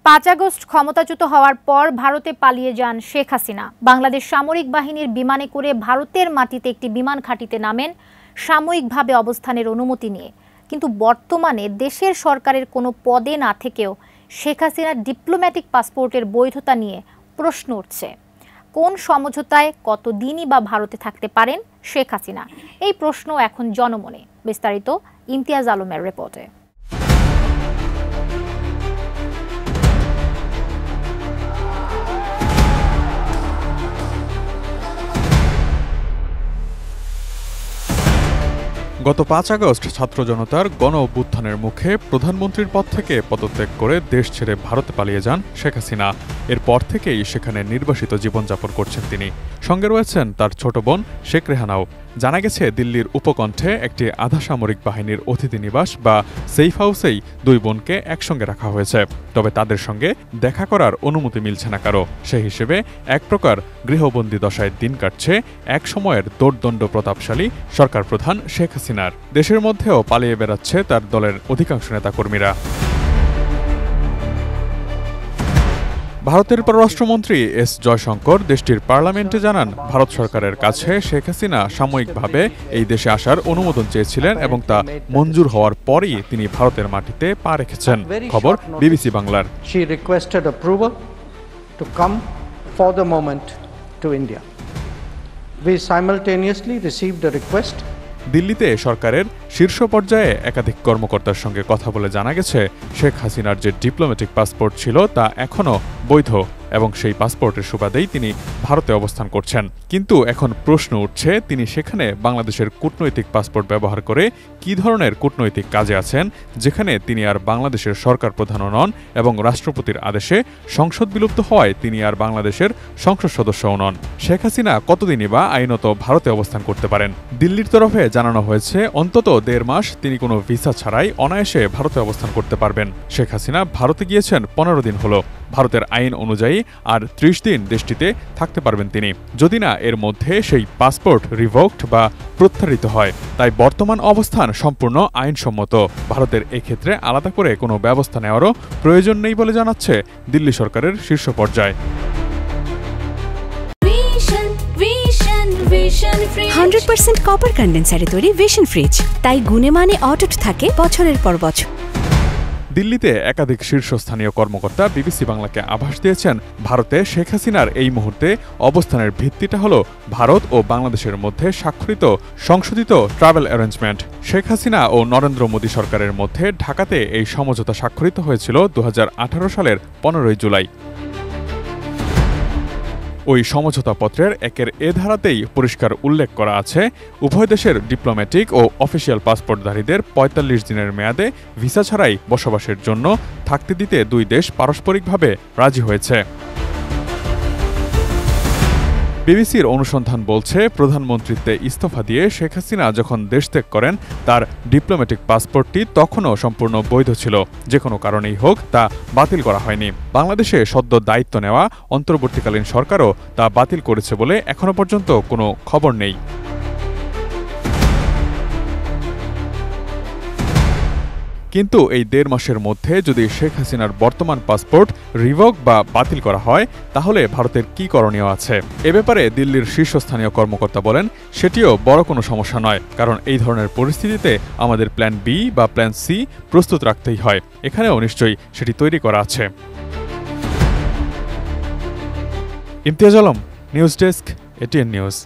৫ August ক্ষমতাচ্যুত হওয়ার পর ভারতে পালিয়ে যান শেখ হাসিনা। বাংলাদেশ সামরিক বাহিনীর বিমানে করে ভারতের মাটিতে একটি বিমান ঘাঁটিতে নামেন সাময়িকভাবে অবস্থানের অনুমতি নিয়ে। কিন্তু বর্তমানে দেশের সরকারের কোনো পদে না থেকেও শেখ হাসিনার ডিপ্লোম্যাটিক পাসপোর্টের বৈধতা নিয়ে প্রশ্ন উঠছে। কোন সমঝোতায় কতদিনই বা ভারতে থাকতে পারেন শেখ হাসিনা, এই প্রশ্ন এখন জনমনে। বিস্তারিত ইমতিয়াজ আলমের রিপোর্টে। গত ৫ আগস্ট ছাত্র জনতার গণ অভ্যুত্থানের মুখে প্রধানমন্ত্রীর পদ থেকে পদত্যাগ করে দেশ ছেড়ে ভারতে পালিয়ে যান শেখ হাসিনা। এরপর থেকেই সেখানে নির্বাসিত জীবনযাপন করছেন তিনি। সঙ্গে রয়েছেন তার ছোট বোন শেখ রেহানাও। জানা গেছে দিল্লির উপকণ্ঠে একটি আধা সামরিক বাহিনীর অতিথি নিবাস বা সেফ হাউসেই দুই বোনকে একসঙ্গে রাখা হয়েছে। তবে তাদের সঙ্গে দেখা করার অনুমতি মিলছে না কারো। সেই হিসেবে এক প্রকার গৃহবন্দী দশায় দিন কাটছে এক সময়ের দোর্দণ্ড প্রতাপশালী সরকার প্রধান শেখ হাসিনার। দেশের মধ্যেও পালিয়ে বেড়াচ্ছে তার দলের অধিকাংশ নেতাকর্মীরা। ভারতের পররাষ্ট্রমন্ত্রী এস জয়শঙ্কর দেশটির পার্লামেন্টে জানান, ভারত সরকারের কাছে শেখ হাসিনা সাময়িকভাবে এই দেশে আসার অনুমোদন চেয়েছিলেন এবং তা মঞ্জুর হওয়ার পরই তিনি ভারতের মাটিতে পা রেখেছেন। খবর বিবিসি বাংলার। She requested approval to come for the moment to India. We simultaneously received a request. দিল্লিতে সরকারের শীর্ষ পর্যায়ে একাধিক কর্মকর্তার সঙ্গে কথা বলে জানা গেছে, শেখ হাসিনার যে ডিপ্লোম্যাটিক পাসপোর্ট ছিল তা এখনও বৈধ এবং সেই পাসপোর্টের সুবাদেই তিনি ভারতে অবস্থান করছেন। কিন্তু এখন প্রশ্ন উঠছে, তিনি সেখানে বাংলাদেশের কূটনৈতিক পাসপোর্ট ব্যবহার করে কী ধরনের কূটনৈতিক কাজে আছেন, যেখানে তিনি আর বাংলাদেশের সরকার প্রধানও নন এবং রাষ্ট্রপতির আদেশে সংসদ বিলুপ্ত হওয়ায় তিনি আর বাংলাদেশের সংসদ সদস্যও নন। শেখ হাসিনা কতদিনই বা আইনত ভারতে অবস্থান করতে পারেন? দিল্লির তরফে জানানো হয়েছে, অন্তত ১.৫ মাস তিনি কোনো ভিসা ছাড়াই অনায়াসে ভারতে অবস্থান করতে পারবেন। শেখ হাসিনা ভারতে গিয়েছেন ১৫ দিন হলো। ভারতের আইন অনুযায়ী আর ৩০ দিন দেশটিতে থাকতে পারবেন তিনি, যদি না এর মধ্যে সেই পাসপোর্ট রিভোকড বা প্রত্যাহৃত হয়। তাই বর্তমান অবস্থান সম্পূর্ণ আইনসম্মত। ভারতের এক্ষেত্রে আলাদা করে কোনো ব্যবস্থা নেওয়ারও প্রয়োজন নেই বলে জানাচ্ছে দিল্লি সরকারের শীর্ষ পর্যায়। 100% কপার কন্ডেন্সারে তৈরি ভিশন ফ্রিজ, তাই গুণে মানে অটুট থাকে বছরের পর বছর। দিল্লিতে একাধিক শীর্ষস্থানীয় কর্মকর্তা বিবিসি বাংলাকে আভাস দিয়েছেন, ভারতে শেখ হাসিনার এই মুহূর্তে অবস্থানের ভিত্তিটা হল ভারত ও বাংলাদেশের মধ্যে স্বাক্ষরিত সংশোধিত ট্রাভেল অ্যারেঞ্জমেন্ট। শেখ হাসিনা ও নরেন্দ্র মোদী সরকারের মধ্যে ঢাকাতে এই সমঝোতা স্বাক্ষরিত হয়েছিল ২০১৮ সালের ১৫ জুলাই। ওই সমঝোতাপত্রের একের এ ধারাতেই পরিষ্কার উল্লেখ করা আছে, উভয় দেশের ডিপ্লোম্যাটিক ও অফিসিয়াল পাসপোর্টধারীদের ৪৫ দিনের মেয়াদে ভিসা ছাড়াই বসবাসের জন্য থাকতে দিতে দুই দেশ পারস্পরিকভাবে রাজি হয়েছে। বিবিসির অনুসন্ধান বলছে, প্রধানমন্ত্রীত্বে ইস্তফা দিয়ে শেখ হাসিনা যখন দেশ ত্যাগ করেন, তার ডিপ্লোম্যাটিক পাসপোর্টটি তখনও সম্পূর্ণ বৈধ ছিল। যে কোনো কারণেই হোক তা বাতিল করা হয়নি। বাংলাদেশে সদ্য দায়িত্ব নেওয়া অন্তর্বর্তীকালীন সরকারও তা বাতিল করেছে বলে এখনো পর্যন্ত কোনো খবর নেই। কিন্তু এই ১.৫ মাসের মধ্যে যদি শেখ হাসিনার বর্তমান পাসপোর্ট রিভোক বা বাতিল করা হয়, তাহলে ভারতের কি করণীয় আছে? এ ব্যাপারে দিল্লির শীর্ষস্থানীয় কর্মকর্তা বলেন, সেটিও বড় কোনো সমস্যা নয়, কারণ এই ধরনের পরিস্থিতিতে আমাদের প্ল্যান বি বা প্ল্যান সি প্রস্তুত রাখতেই হয়। এখানেও নিশ্চয়ই সেটি তৈরি করা আছে। Imtiaz Alam, news desk, ATN news.